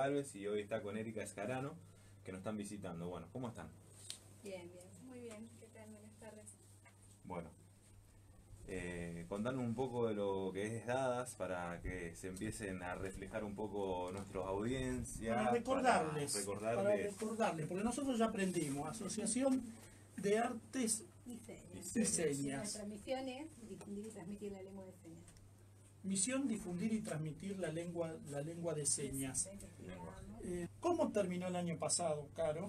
Galvez y hoy está con Erika Escarano, que nos están visitando. Bueno, ¿cómo están? Bien, bien, muy bien. ¿Qué tal? Buenas tardes. Bueno, contanos un poco de lo que es Dadas para que se empiecen a reflejar un poco nuestras audiencias. Para recordarles, porque nosotros ya aprendimos, Asociación de Artes Y y Señas. Nuestra misión es difundir y transmitir la lengua de señas. Misión difundir y transmitir la lengua de señas. Investigamos. ¿Cómo terminó el año pasado, Caro?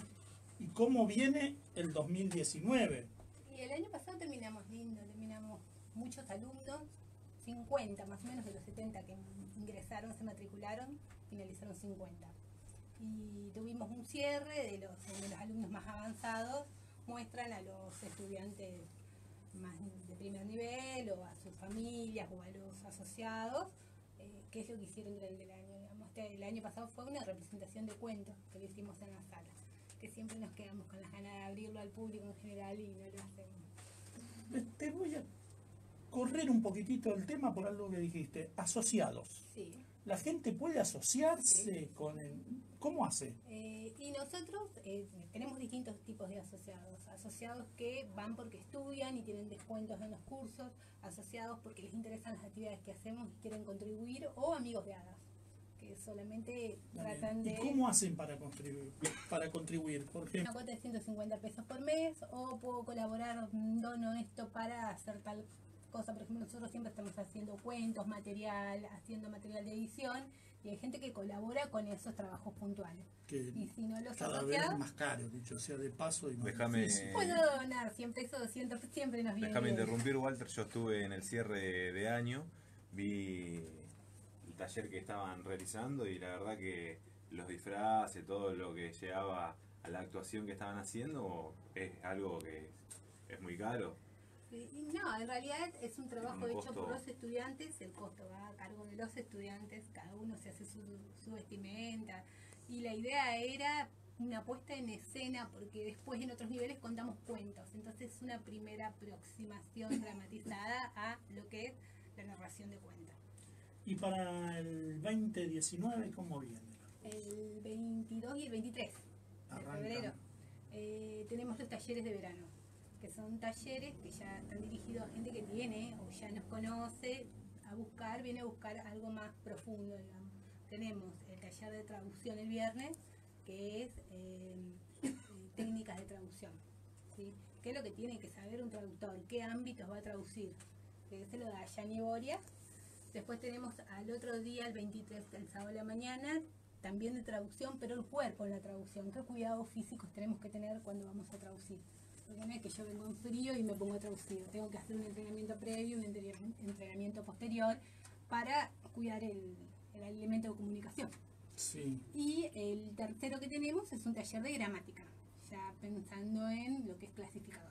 ¿Y cómo viene el 2019? Y el año pasado terminamos lindo, terminamos muchos alumnos, 50 más o menos de los 70 que ingresaron, se matricularon, finalizaron 50. Y tuvimos un cierre de los alumnos más avanzados, muestran a los estudiantes más de primer nivel o a sus familias o a los asociados qué es lo que hicieron durante el año. Digamos, el año pasado fue una representación de cuentos que lo hicimos en la sala, que siempre nos quedamos con las ganas de abrirlo al público en general y no lo hacemos. Te voy a correr un poquitito el tema por algo que dijiste. Asociados. Sí. ¿La gente puede asociarse con el... ¿Cómo hace? Y nosotros tenemos distintos tipos de asociados. Asociados que van porque estudian y tienen descuentos en los cursos, asociados porque les interesan las actividades que hacemos y quieren contribuir, o amigos de hadas, que solamente tratan de... ¿Y cómo hacen para contribuir? Por Una ejemplo, cuota de 150 pesos por mes, o puedo colaborar, dono esto para hacer tal cosa. Por ejemplo, nosotros siempre estamos haciendo cuentos, haciendo material de edición, y hay gente que colabora con esos trabajos puntuales. que Y si no los cada vez es asociados, más caro, dicho sea de paso, y más Déjame- difícil. puedo donar 100 pesos, 200, siempre nos viene Déjame bien. interrumpir, Walter. Yo estuve en el cierre de año, vi el taller que estaban realizando y la verdad que los disfraces, todo lo que llevaba a la actuación que estaban haciendo, es algo que es muy caro. Sí, y no, en realidad es un trabajo Un hecho costo. por los estudiantes, el costo va a cargo de los estudiantes, cada uno se hace su vestimenta, y la idea era una puesta en escena, porque después en otros niveles contamos cuentos, entonces es una primera aproximación dramatizada a lo que es la narración de cuentos. Y para el 2019, ¿cómo viene? El 22 y el 23 de Arrancan. febrero tenemos los talleres de verano, que son talleres que ya están dirigidos a gente que viene o ya nos conoce viene a buscar algo más profundo, digamos. Tenemos el taller de traducción el viernes, que es técnicas de traducción, ¿sí? ¿Qué es lo que tiene que saber un traductor? ¿Qué ámbitos va a traducir? Que se lo da Yani Boria. Después tenemos al otro día, el 23, el sábado de la mañana, también de traducción, pero el cuerpo en la traducción. ¿Qué cuidados físicos tenemos que tener cuando vamos a traducir? Porque no es que yo vengo en frío y me pongo a traducir. Tengo que hacer un entrenamiento previo, un entrenamiento posterior para cuidar el elemento de comunicación. Sí. Y el tercero que tenemos es un taller de gramática, ya pensando en lo que es clasificador.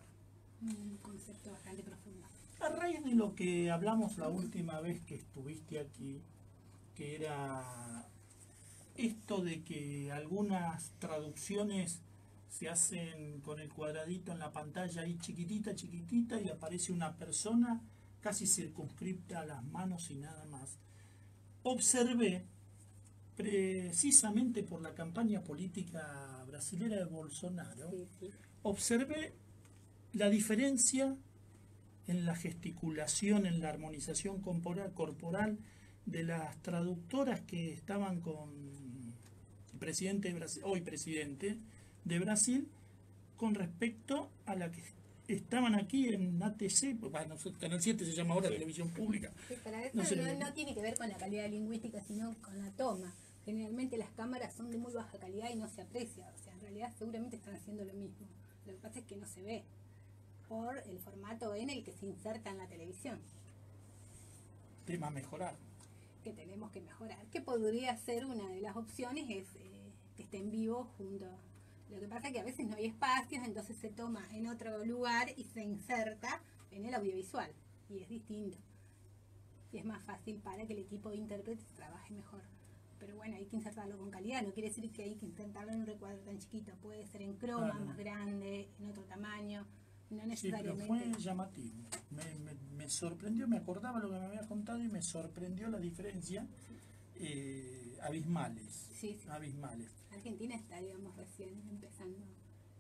Un concepto bastante profundo. A raíz de lo que hablamos la última vez que estuviste aquí, que era esto de que algunas traducciones se hacen con el cuadradito en la pantalla ahí chiquitita, chiquitita, y aparece una persona casi circunscripta a las manos y nada más. Observé, precisamente por la campaña política brasilera de Bolsonaro, Sí, sí. observé la diferencia en la gesticulación, en la armonización corporal de las traductoras que estaban con el presidente de Brasil, hoy presidente de Brasil, con respecto a la que estaban aquí en ATC, bueno, Canal 7 se llama ahora, Sí. Televisión Pública. Sí, para eso No sé, no tiene que ver con la calidad lingüística, sino con la toma. Generalmente las cámaras son de muy baja calidad y no se aprecia. O sea, en realidad seguramente están haciendo lo mismo. Lo que pasa es que no se ve por el formato en el que se inserta en la televisión, Tema a mejorar. que tenemos que mejorar. Que podría ser una de las opciones, es que esté en vivo junto. Lo que pasa es que a veces no hay espacios, entonces se toma en otro lugar y se inserta en el audiovisual. Y es distinto. Y es más fácil para que el equipo de intérpretes trabaje mejor. Pero bueno, hay que insertarlo con calidad. No quiere decir que hay que insertarlo en un recuadro tan chiquito. Puede ser en croma, Claro. más grande, en otro tamaño. No Sí, pero necesariamente. fue llamativo. Me sorprendió, me acordaba lo que me había contado y me sorprendió la diferencia. abismales. Sí, sí. Abismales. Argentina está, digamos, recién empezando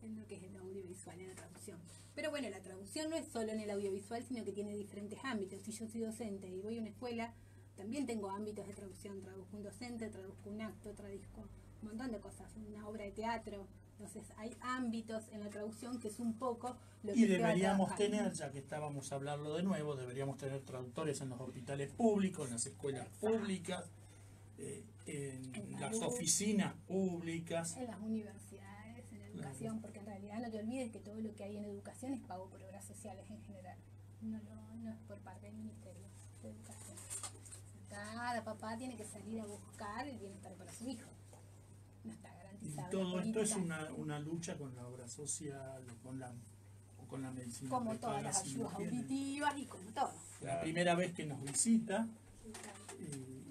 en lo que es el audiovisual, en la traducción. Pero bueno, la traducción no es solo en el audiovisual, sino que tiene diferentes ámbitos. Si yo soy docente y voy a una escuela, también tengo ámbitos de traducción. Traduzco un docente, traduzco un acto, traduzco un montón de cosas, una obra de teatro. Entonces hay ámbitos en la traducción que es un poco lo que Y se va a deberíamos trabajar. tener, ya que estábamos a hablarlo de nuevo, deberíamos tener traductores en los hospitales públicos, en las escuelas públicas, en las salud, oficinas públicas. en las universidades, en educación, porque en realidad no te olvides que todo lo que hay en educación es pago por obras sociales en general, no es por parte del Ministerio de Educación. Cada papá tiene que salir a buscar el bienestar para su hijo. No está Y garantizado. todo la esto es política, una lucha con la obra social, o con la medicina como todas prepaga, las si ayudas lo quieren. auditivas y como todo. La primera vez que nos visita,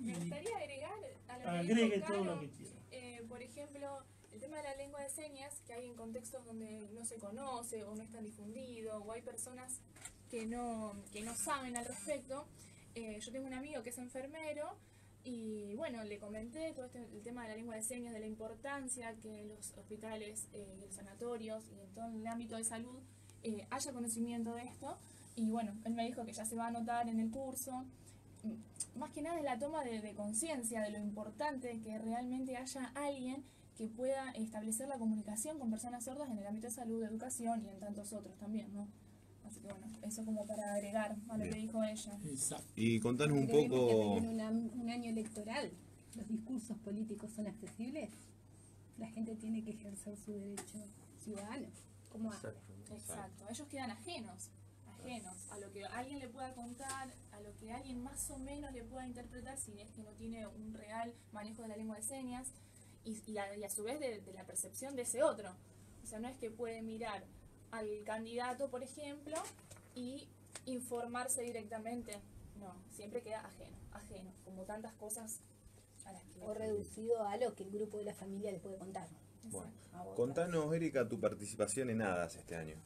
Me gustaría agregar a lo que agregue dijo todo Caro, lo que quiera. por ejemplo, el tema de la lengua de señas, que hay en contextos donde no se conoce o no es tan difundido, o hay personas que no saben al respecto. Yo tengo un amigo que es enfermero y bueno, le comenté todo el tema de la lengua de señas, de la importancia que en los hospitales, los sanatorios y en todo el ámbito de salud haya conocimiento de esto. Y bueno, él me dijo que ya se va a anotar en el curso. Más que nada es la toma de conciencia de lo importante que realmente haya alguien que pueda establecer la comunicación con personas sordas en el ámbito de salud, de educación y en tantos otros también, ¿no? Así que bueno, eso como para agregar a lo que dijo ella. Exacto. Y contanos un Creemos que poco... en un año electoral los discursos políticos son accesibles. La gente tiene que ejercer su derecho ciudadano. ¿Cómo hace? Exacto, ellos quedan ajenos a lo que alguien le pueda contar, a lo que alguien más o menos le pueda interpretar si es que no tiene un real manejo de la lengua de señas y a su vez de la percepción de ese otro. O sea, no es que puede mirar al candidato, por ejemplo, y informarse directamente. No, siempre queda ajeno, como tantas cosas a las que... O reducido a lo que el grupo de la familia le puede contar. Bueno, A vos. contanos, Erika, tu participación en HADAS este año.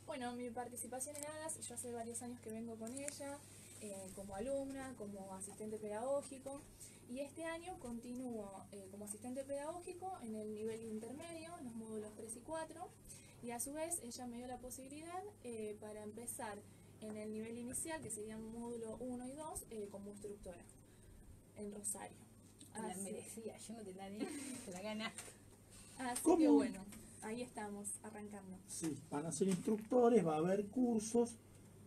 Bueno, mi participación en HADAS, yo hace varios años que vengo con ella, como alumna, como asistente pedagógico, y este año continúo como asistente pedagógico en el nivel intermedio, en los módulos 3 y 4, y a su vez ella me dio la posibilidad para empezar en el nivel inicial, que sería módulo 1 y 2, como instructora, en Rosario. Te la merecía, yo no te la di, te la ganaste. Así ¿Cómo? que bueno, ahí estamos, arrancando. Sí, van a ser instructores, va a haber cursos.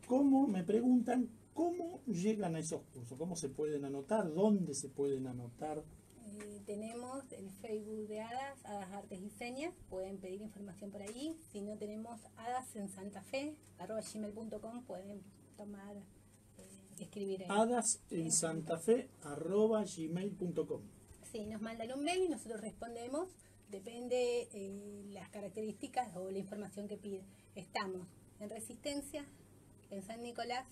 ¿Cómo, me preguntan, cómo llegan a esos cursos? ¿Cómo se pueden anotar? ¿Dónde se pueden anotar? Tenemos el Facebook de HADAS, HADAS Artes y Señas, pueden pedir información por ahí. Si no, tenemos HADAS en Santa Fe, @gmail.com, pueden tomar, escribir ahí. hadas en Santa Fe @gmail.com. Sí, nos mandan un mail y nosotros respondemos, depende las características o la información que pide. Estamos en Resistencia, en San Nicolás,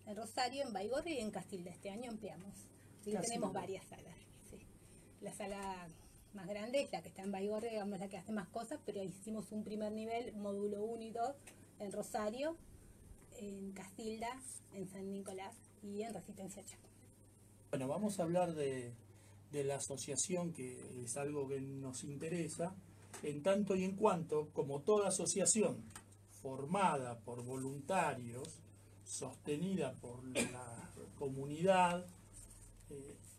en Rosario, en Baigorria y en Castilda. Este año ampliamos. Sí, Castilda. tenemos varias salas. Sí. La sala más grande es la que está en Baigorria, digamos la que hace más cosas, pero hicimos un primer nivel, módulo 1 y 2, en Rosario, en Castilda, en San Nicolás y en Resistencia Chaco. Bueno, vamos a hablar de la asociación, que es algo que nos interesa, en tanto y en cuanto, como toda asociación formada por voluntarios, sostenida por la comunidad,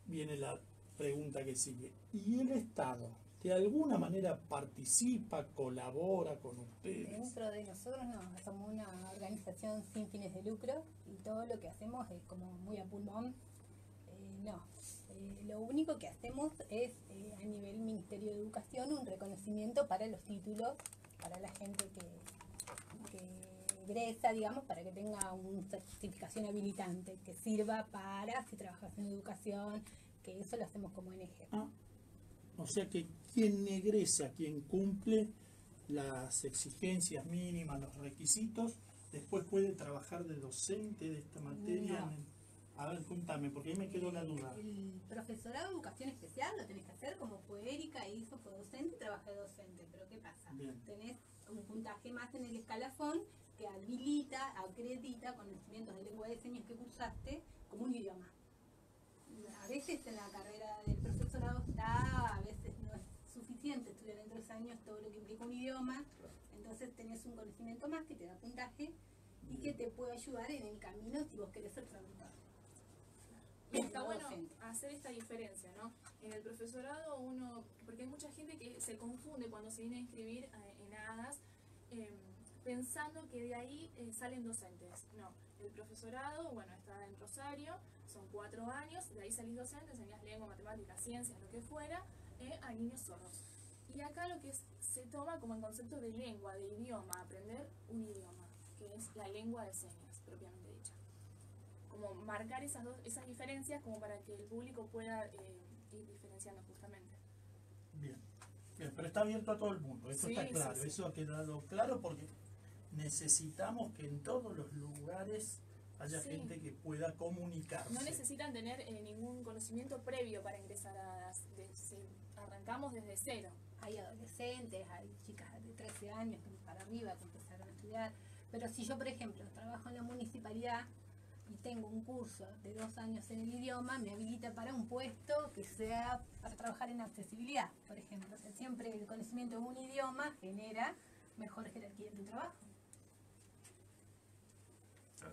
viene la pregunta que sigue. ¿Y el Estado de alguna manera participa, colabora con ustedes? Dentro de nosotros no, somos una organización sin fines de lucro y todo lo que hacemos es como muy a pulmón. Lo único que hacemos es a nivel Ministerio de Educación un reconocimiento para los títulos, para la gente que egresa, digamos, para que tenga una certificación habilitante que sirva para si trabajas en educación, que eso lo hacemos como ONG. O sea que quien egresa, quien cumple las exigencias mínimas, los requisitos, después puede trabajar de docente de esta materia. No. A ver, contame, porque ahí me quedó la duda. El profesorado de educación especial lo tenés que hacer como fue Erika, hizo, fue docente, trabaja de docente. Pero ¿qué pasa? Bien. Tenés un puntaje más en el escalafón que habilita, acredita conocimientos de lengua de señas que cursaste como un idioma. A veces en la carrera del profesorado profesorado está, a veces no es suficiente estudiar en 3 años todo lo que implica un idioma, entonces tenés un conocimiento más que te da puntaje y que te puede ayudar en el camino si vos querés ser traductor. Y está No bueno docente. hacer esta diferencia, ¿no? En el profesorado uno, porque hay mucha gente que se confunde cuando se viene a inscribir en ADAS, pensando que de ahí salen docentes. No, el profesorado, bueno, está en Rosario, son 4 años, de ahí salís docente, enseñás lengua, matemáticas, ciencias, lo que fuera, a niños sordos. Y acá lo que se toma como el concepto de lengua, de idioma, aprender un idioma, que es la lengua de señas, propiamente dicha. Como marcar esas diferencias como para que el público pueda ir diferenciando justamente. Bien, bien, pero está abierto a todo el mundo, eso Sí, está claro, sí, sí. eso ha quedado claro porque necesitamos que en todos los lugares haya Sí. gente que pueda comunicarse. No necesitan tener ningún conocimiento previo para ingresar a ADAS. Arrancamos desde cero. Hay adolescentes, hay chicas de 13 años para arriba que empezaron a estudiar, pero si yo, por ejemplo, trabajo en la municipalidad y tengo un curso de 2 años en el idioma, me habilita para un puesto que sea para trabajar en accesibilidad, por ejemplo. O sea, siempre el conocimiento de un idioma genera mejor jerarquía en tu trabajo.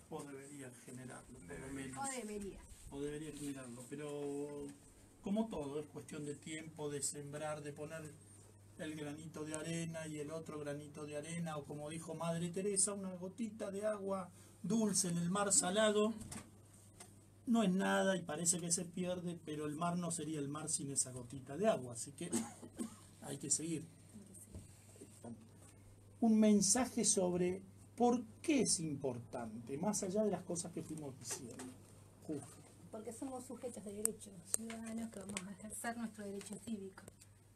O deberían generarlo, por lo Debería. menos. O debería. O deberían generarlo, pero como todo, es cuestión de tiempo, de sembrar, de poner el granito de arena y el otro granito de arena, o como dijo Madre Teresa, una gotita de agua dulce en el mar salado. No es nada y parece que se pierde, pero el mar no sería el mar sin esa gotita de agua, así que hay que seguir. Un mensaje sobre por qué es importante, más allá de las cosas que fuimos diciendo. Justo. Porque somos sujetos de derechos, ciudadanos que vamos a ejercer nuestro derecho cívico.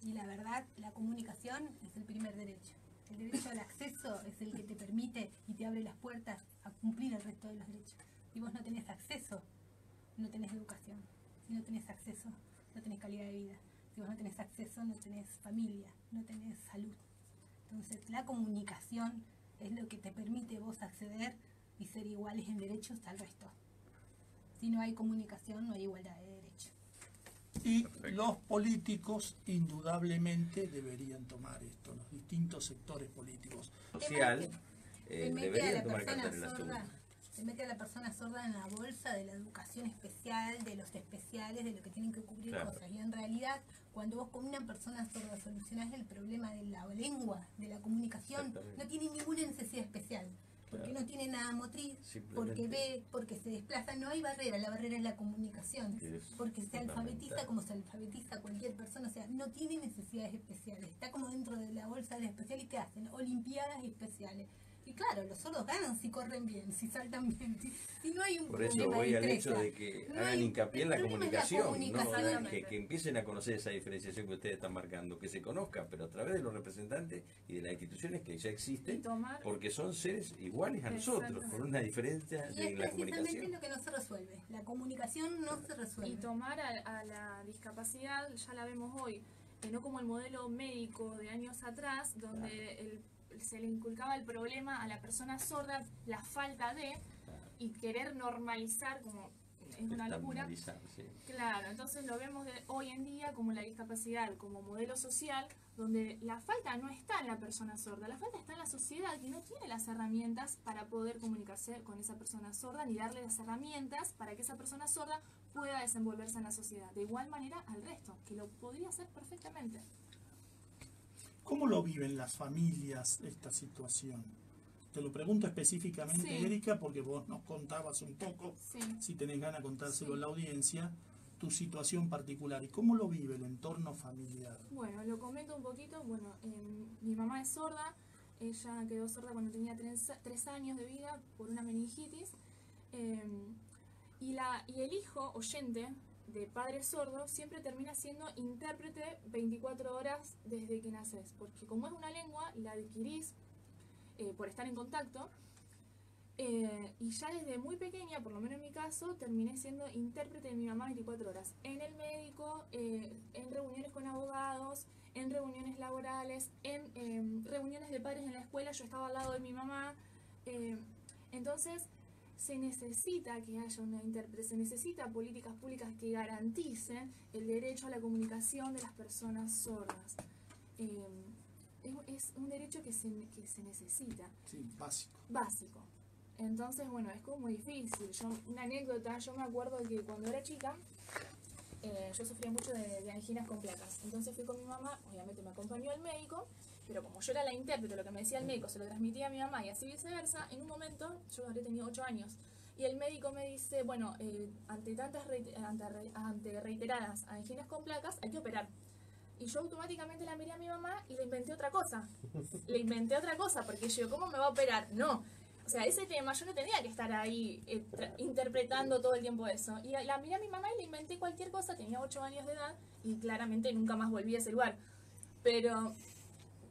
Y la verdad, la comunicación es el primer derecho. El derecho al acceso es el que te permite y te abre las puertas a cumplir el resto de los derechos. Si vos no tenés acceso, no tenés educación. Si no tenés acceso, no tenés calidad de vida. Si vos no tenés acceso, no tenés familia, no tenés salud. Entonces, la comunicación es lo que te permite vos acceder y ser iguales en derechos al resto. Si no hay comunicación, no hay igualdad de derechos. Y Perfecto. los políticos indudablemente deberían tomar esto, los distintos sectores políticos. Social, Te mete a deberían la tomar persona cartas en el sorda, asunto. te mete a la persona sorda en la bolsa de la educación especial, de los especiales, de lo que tienen que cubrir Claro. cosas. Y en realidad, cuando vos con una persona sorda solucionás el problema de la lengua, de la comunicación, Exactamente. no tiene ninguna necesidad especial. Porque Claro. no tiene nada motriz, Simplemente. porque ve, porque se desplaza, no hay barrera, la barrera es la comunicación. Que es Porque se alfabetiza fundamental. como se alfabetiza cualquier persona, o sea, no tiene necesidades especiales, está como dentro de la bolsa de especial. ¿Y qué hacen? Olimpiadas especiales. Y claro, los sordos ganan si corren bien, si saltan bien, si no hay un Por eso problema voy de al hecho destreza. de que No hagan hay- hincapié en la el problema es la comunicación, ¿no? comunicación. Que empiecen a conocer esa diferenciación que ustedes están marcando, que se conozca, pero a través de los representantes y de las instituciones que ya Y existen, tomar, porque son seres iguales a nosotros, Exactamente. por una diferencia Y es en la precisamente comunicación. lo que no se resuelve. La comunicación no se resuelve. y tomar a la discapacidad, ya la vemos hoy, no como el modelo médico de años atrás, donde se le inculcaba el problema a la persona sorda, la falta de, y querer normalizar como es una locura. Estandarizar, sí. Claro, entonces lo vemos hoy en día como la discapacidad, como modelo social, donde la falta no está en la persona sorda, la falta está en la sociedad que no tiene las herramientas para poder comunicarse con esa persona sorda, ni darle las herramientas para que esa persona sorda pueda desenvolverse en la sociedad. De igual manera al resto, que lo podría hacer perfectamente. ¿Cómo lo viven las familias esta situación? Te lo pregunto específicamente, Sí. Erika, porque vos nos contabas un poco, Sí. si tenés ganas de contárselo Sí. a la audiencia, tu situación particular y cómo lo vive el entorno familiar. Bueno, lo comento un poquito. Bueno, mi mamá es sorda. Ella quedó sorda cuando tenía 3 años de vida por una meningitis. Y el hijo oyente de padre sordo siempre termina siendo intérprete 24 horas desde que naces. Porque como es una lengua, la adquirís por estar en contacto. Y ya desde muy pequeña, por lo menos en mi caso, terminé siendo intérprete de mi mamá 24 horas. En el médico, en reuniones con abogados, en reuniones laborales, en reuniones de padres en la escuela, yo estaba al lado de mi mamá. Entonces, se necesita que haya una intérprete, se necesita políticas públicas que garanticen el derecho a la comunicación de las personas sordas. Es un derecho que se necesita. Sí, básico. Básico. Entonces, bueno, es como muy difícil. Una anécdota, yo me acuerdo que cuando era chica, yo sufría mucho de anginas con placas. Entonces fui con mi mamá, obviamente me acompañó al médico, pero como yo era la intérprete, lo que me decía el médico se lo transmitía a mi mamá y así viceversa, en un momento, yo habré tenido 8 años, y el médico me dice, bueno, ante reiteradas anginas con placas hay que operar. Y yo automáticamente la miré a mi mamá y le inventé otra cosa. Porque yo, ¿cómo me va a operar? No. O sea, ese tema yo no tenía que estar ahí interpretando todo el tiempo eso. Y la miré a mi mamá y le inventé cualquier cosa, tenía 8 años de edad y claramente nunca más volví a ese lugar. Pero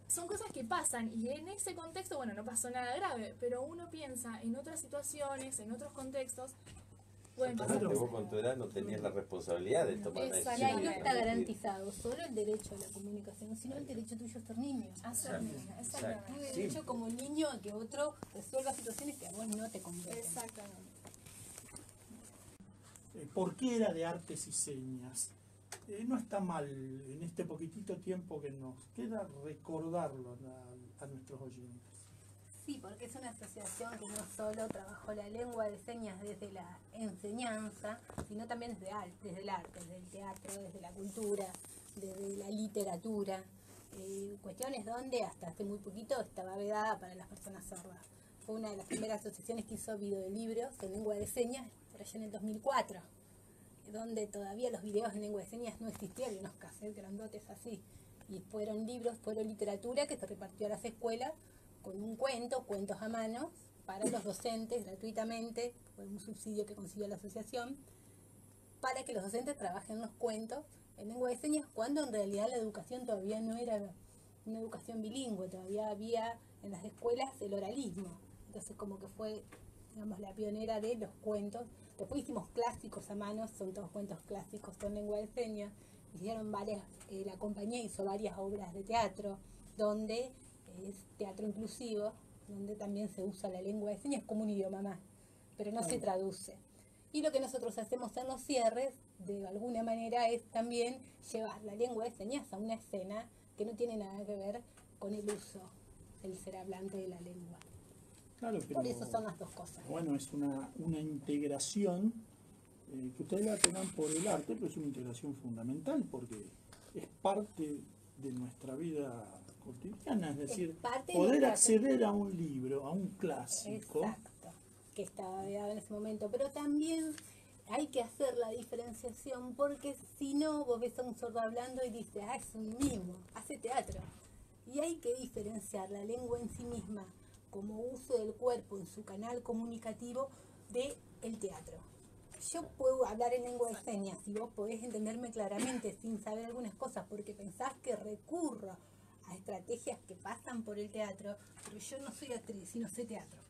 son cosas que pasan y en ese contexto, bueno, no pasó nada grave, pero uno piensa en otras situaciones, en otros contextos, pueden pasar Porque cosas. vos con tu edad no tenías la responsabilidad de tomar una Y decisión. ahí no está garantizado solo el derecho a la comunicación, sino el derecho tuyo a ser niño. A ser niña, exactamente. No el Sí. derecho como niño a que otro resuelva situaciones que a vos no te competen. Exactamente. ¿Por qué era de artes y señas? No está mal en este poquitito tiempo que nos queda recordarlo a nuestros oyentes. Sí, porque es una asociación que no solo trabajó la lengua de señas desde la enseñanza, sino también desde el arte, desde el teatro, desde la cultura, desde la literatura. Cuestiones donde hasta hace muy poquito estaba vedada para las personas sordas. Fue una de las primeras asociaciones que hizo videolibros en lengua de señas, por allá en el 2004, donde todavía los videos en lengua de señas no existían, y unos cassettes grandotes así. Y fueron libros, fueron literatura que se repartió a las escuelas con un cuentos a mano, para los docentes gratuitamente, fue un subsidio que consiguió la asociación, para que los docentes trabajen los cuentos en lengua de señas, cuando en realidad la educación todavía no era una educación bilingüe, todavía había en las escuelas el oralismo. Entonces como que fue, digamos, la pionera de los cuentos. Después hicimos clásicos a mano, son todos cuentos clásicos con lengua de señas. Hicieron varias, la compañía hizo varias obras de teatro, donde es teatro inclusivo, donde también se usa la lengua de señas como un idioma más, pero no se traduce. Y lo que nosotros hacemos en los cierres, de alguna manera, es también llevar la lengua de señas a una escena que no tiene nada que ver con el uso del ser hablante de la lengua. Claro, pero, Por eso son las dos cosas. bueno, es una integración que ustedes la tengan por el arte, pero es una integración fundamental porque es parte de nuestra vida cotidiana, es decir, parte de poder nuestra acceder a un libro, a un clásico. Exacto, que estaba vedado en ese momento, pero también hay que hacer la diferenciación, porque si no, vos ves a un sordo hablando y dices, es un mimo, hace teatro. Y hay que diferenciar la lengua en sí misma como uso del cuerpo en su canal comunicativo de el teatro. Yo puedo hablar en lengua de señas y vos podés entenderme claramente sin saber algunas cosas porque pensás que recurro a estrategias que pasan por el teatro, pero yo no soy actriz, sino sé teatro.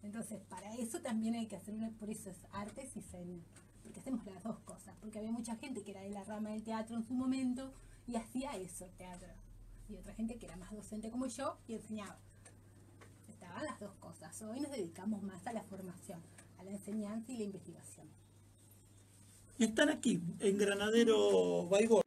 Entonces, para eso también hay que hacer por eso es artes y señas, porque hacemos las dos cosas, porque había mucha gente que era de la rama del teatro en su momento y hacía eso, teatro, y otra gente que era más docente como yo y enseñaba. Estaban las dos cosas. Hoy nos dedicamos más a la formación, a la enseñanza y la investigación. Y están aquí, en Granadero Baigorria.